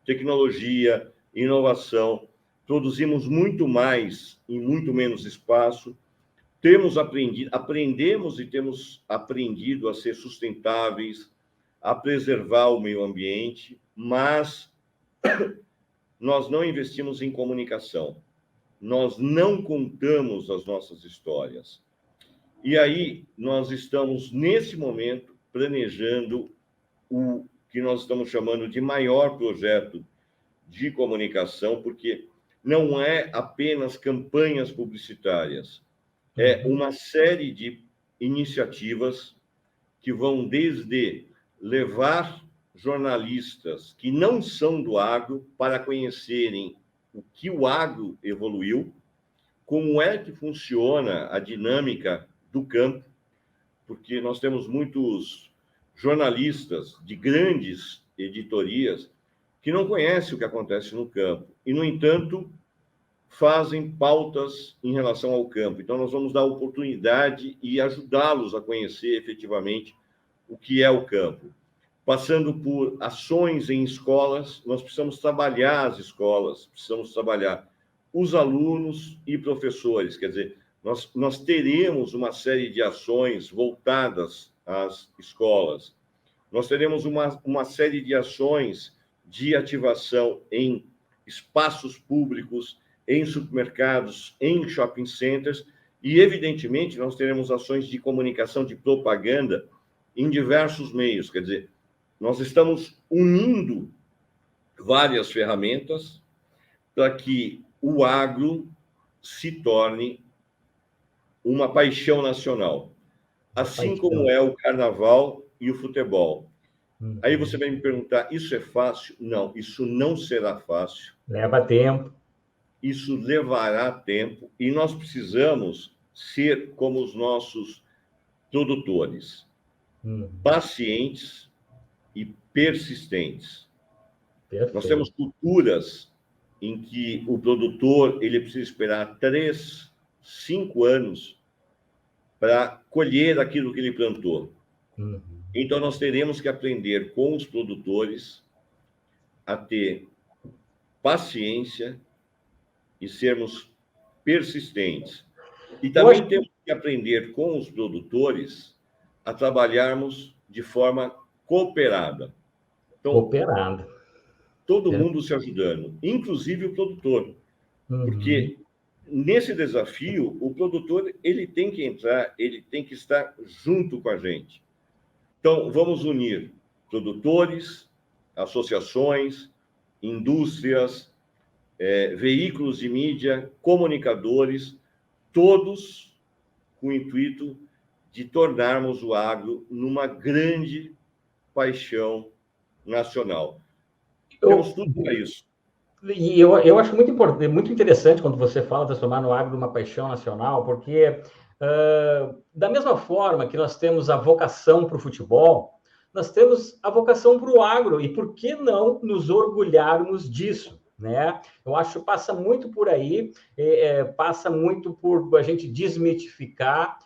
Tecnologia, inovação, produzimos muito mais em muito menos espaço, aprendemos e temos aprendido a ser sustentáveis, a preservar o meio ambiente, mas nós não investimos em comunicação, nós não contamos as nossas histórias. E aí nós estamos, nesse momento, planejando o que nós estamos chamando de maior projeto de comunicação, porque não é apenas campanhas publicitárias, é uma série de iniciativas que vão desde levar jornalistas que não são do agro para conhecerem o que o agro evoluiu, como é que funciona a dinâmica do campo, porque nós temos muitos jornalistas de grandes editorias que não conhecem o que acontece no campo e, no entanto, fazem pautas em relação ao campo. Então, nós vamos dar oportunidade e ajudá-los a conhecer efetivamente o que é o campo. Passando por ações em escolas, nós precisamos trabalhar as escolas, precisamos trabalhar os alunos e professores. Quer dizer, nós teremos uma série de ações voltadas às escolas. Nós teremos uma série de ações de ativação em espaços públicos, em supermercados, em shopping centers, e, evidentemente, nós teremos ações de comunicação, de propaganda em diversos meios. Quer dizer, nós estamos unindo várias ferramentas para que o agro se torne uma paixão nacional, assim como é o carnaval e o futebol. Aí você vai me perguntar, isso é fácil? Não, isso não será fácil. Leva tempo. Isso levará tempo e nós precisamos ser como os nossos produtores, pacientes e persistentes. Perfeito. Nós temos culturas em que o produtor ele precisa esperar 3, 5 anos para colher aquilo que ele plantou. Então, nós teremos que aprender com os produtores a ter paciência e sermos persistentes. E também temos que aprender com os produtores a trabalharmos de forma cooperada. Então, cooperada. Todo mundo se ajudando, inclusive o produtor. Porque nesse desafio, o produtor ele tem que entrar, ele tem que estar junto com a gente. Então, vamos unir produtores, associações, indústrias, veículos de mídia, comunicadores, todos com o intuito de tornarmos o agro numa grande paixão nacional. Temos tudo para isso. E eu acho muito importante, muito interessante quando você fala de transformar no agro uma paixão nacional, porque da mesma forma que nós temos a vocação para o futebol, nós temos a vocação para o agro, e por que não nos orgulharmos disso? Né? Eu acho que passa muito por aí, passa muito por a gente desmitificar,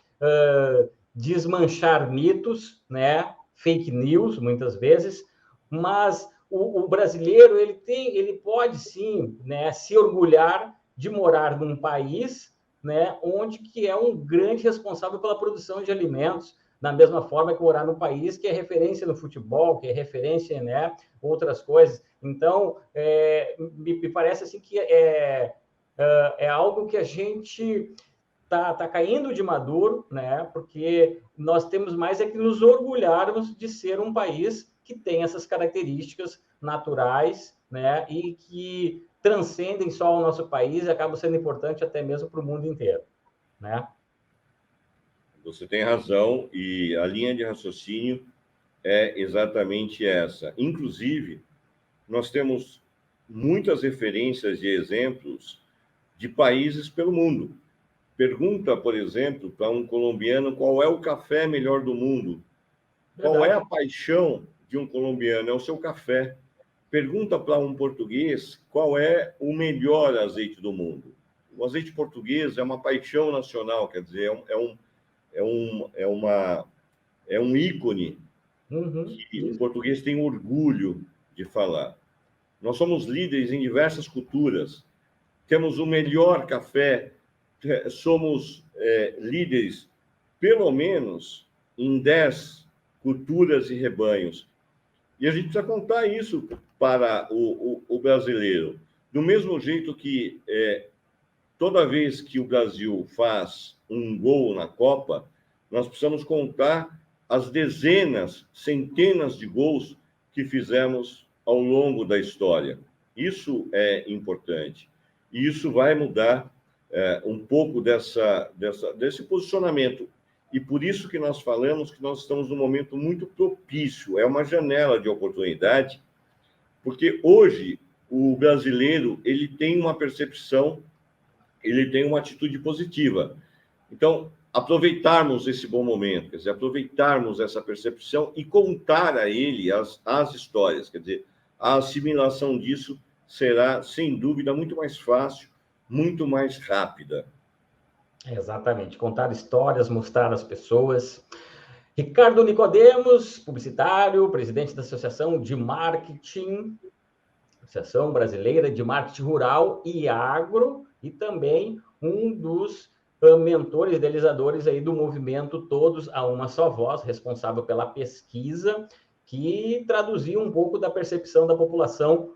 desmanchar mitos, né? Fake news, muitas vezes, mas o brasileiro ele pode sim, né, se orgulhar de morar num país, né, onde que é um grande responsável pela produção de alimentos, da mesma forma que morar num país que é referência no futebol, que é referência, né, outras coisas. Então, me parece assim que é algo que a gente tá caindo de maduro, né? Porque nós temos mais é que nos orgulharmos de ser um país que tem essas características naturais, né? E que transcendem só o nosso país e acabam sendo importantes até mesmo para o mundo inteiro, né? Você tem razão, e a linha de raciocínio é exatamente essa. Inclusive, nós temos muitas referências e exemplos de países pelo mundo. Pergunta, por exemplo, para um colombiano qual é o café melhor do mundo. Verdade. Qual é a paixão de um colombiano? É o seu café. Pergunta para um português qual é o melhor azeite do mundo. O azeite português é uma paixão nacional, quer dizer, é um ícone que o português tem orgulho de falar. Nós somos líderes em diversas culturas. Temos o melhor café, somos líderes, pelo menos, em 10 culturas e rebanhos. E a gente precisa contar isso para o brasileiro. Do mesmo jeito que toda vez que o Brasil faz um gol na Copa, nós precisamos contar as dezenas, centenas de gols que fizemos ao longo da história. Isso é importante. E isso vai mudar um pouco desse posicionamento. E por isso que nós falamos que nós estamos num momento muito propício. É uma janela de oportunidade, porque hoje o brasileiro ele tem uma percepção, ele tem uma atitude positiva. Então, aproveitarmos esse bom momento, quer dizer, aproveitarmos essa percepção e contar a ele as histórias. Quer dizer, a assimilação disso será, sem dúvida, muito mais fácil, muito mais rápida. Exatamente. Contar histórias, mostrar as pessoas. Ricardo Nicodemos, publicitário, presidente da Associação de Marketing, Associação Brasileira de Marketing Rural e Agro, e também um dos mentores, idealizadores aí do movimento Todos a Uma Só Voz, responsável pela pesquisa, que traduzia um pouco da percepção da população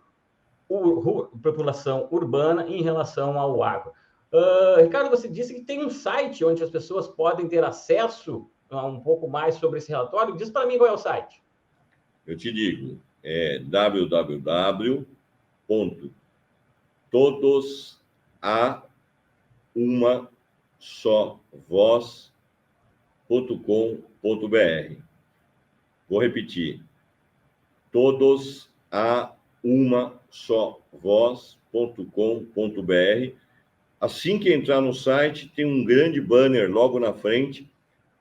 urbana em relação ao agro. Ricardo, você disse que tem um site onde as pessoas podem ter acesso a um pouco mais sobre esse relatório. Diz para mim qual é o site. Eu te digo, é www.todosumavoz.com.br. todos a uma só voz.com.br. Vou repetir. Todos a uma só voz.com.br. Assim que entrar no site, tem um grande banner logo na frente.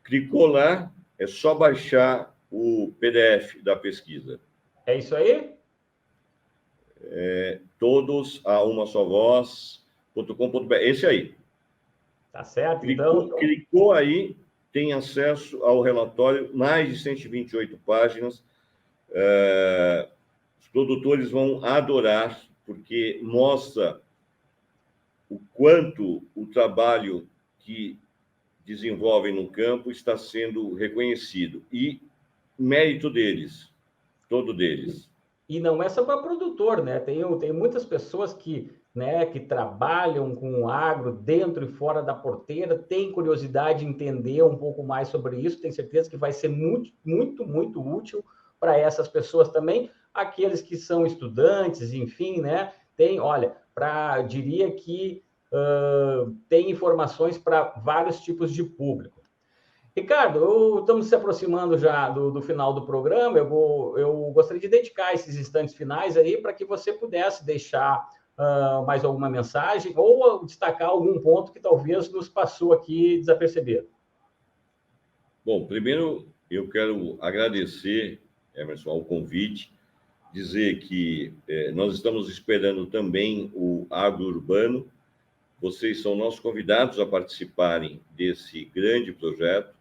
Clicou lá, é só baixar o PDF da pesquisa. É isso aí? Todos a uma só voz.com.br. Esse aí. Tá certo, Clicou aí, tem acesso ao relatório, mais de 128 páginas. Os produtores vão adorar, porque mostra o quanto o trabalho que desenvolvem no campo está sendo reconhecido. E mérito deles, todo deles. E não é só para produtor, né? Tem muitas pessoas que trabalham com o agro dentro e fora da porteira, têm curiosidade de entender um pouco mais sobre isso. Tenho certeza que vai ser muito, muito, muito útil para essas pessoas também. Aqueles que são estudantes, enfim, né? Diria que tem informações para vários tipos de público. Ricardo, estamos se aproximando já do final do programa. Eu gostaria de dedicar esses instantes finais aí para que você pudesse deixar mais alguma mensagem ou destacar algum ponto que talvez nos passou aqui desapercebido. Bom, primeiro eu quero agradecer, Emerson, ao convite, dizer que nós estamos esperando também o Agro Urbano. Vocês são nossos convidados a participarem desse grande projeto.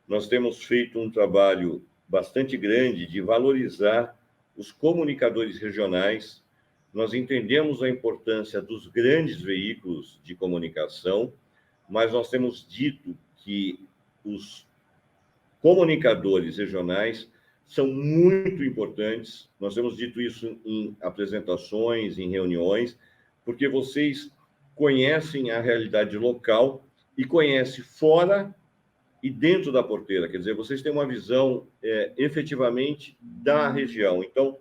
Nós temos feito um trabalho bastante grande de valorizar os comunicadores regionais. Nós entendemos a importância dos grandes veículos de comunicação, mas nós temos dito que os comunicadores regionais são muito importantes. Nós temos dito isso em apresentações, em reuniões, porque vocês conhecem a realidade local e conhecem fora e dentro da porteira. Quer dizer, vocês têm uma visão efetivamente da região. Então,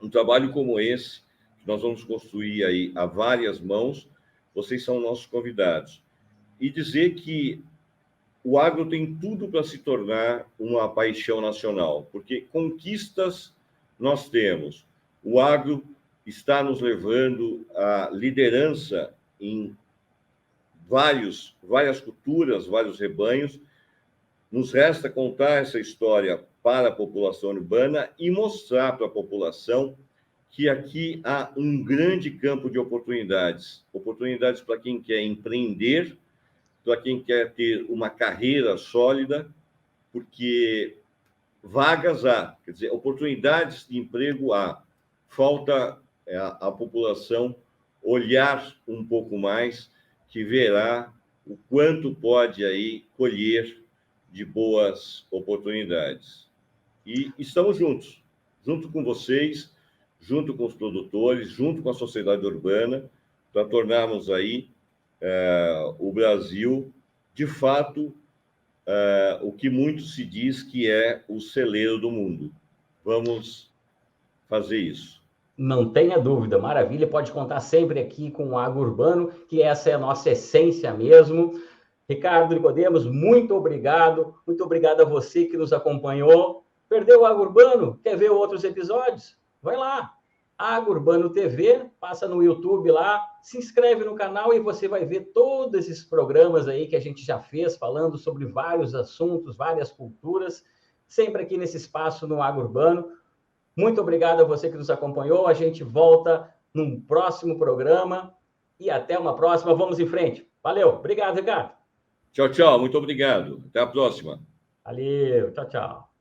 um trabalho como esse, que nós vamos construir aí a várias mãos, vocês são nossos convidados. E dizer que o agro tem tudo para se tornar uma paixão nacional, porque conquistas nós temos. O agro está nos levando à liderança em várias culturas, vários rebanhos. Nos resta contar essa história para a população urbana e mostrar para a população que aqui há um grande campo de oportunidades. Oportunidades para quem quer empreender, para quem quer ter uma carreira sólida, porque vagas há, quer dizer, oportunidades de emprego há. Falta a população olhar um pouco mais, que verá o quanto pode aí colher de boas oportunidades. E estamos juntos, junto com vocês, junto com os produtores, junto com a sociedade urbana, para tornarmos aí o Brasil, de fato, o que muito se diz que é o celeiro do mundo. Vamos fazer isso. Não tenha dúvida, maravilha, pode contar sempre aqui com o Agro Urbano, que essa é a nossa essência mesmo. Ricardo Nicodemos, muito obrigado a você que nos acompanhou. Perdeu o Agro Urbano? Quer ver outros episódios? Vai lá, Agro Urbano TV, passa no YouTube lá, se inscreve no canal e você vai ver todos esses programas aí que a gente já fez, falando sobre vários assuntos, várias culturas, sempre aqui nesse espaço no Agro Urbano. Muito obrigado a você que nos acompanhou. A gente volta num próximo programa e até uma próxima. Vamos em frente. Valeu. Obrigado, Ricardo. Tchau, tchau. Muito obrigado. Até a próxima. Valeu. Tchau, tchau.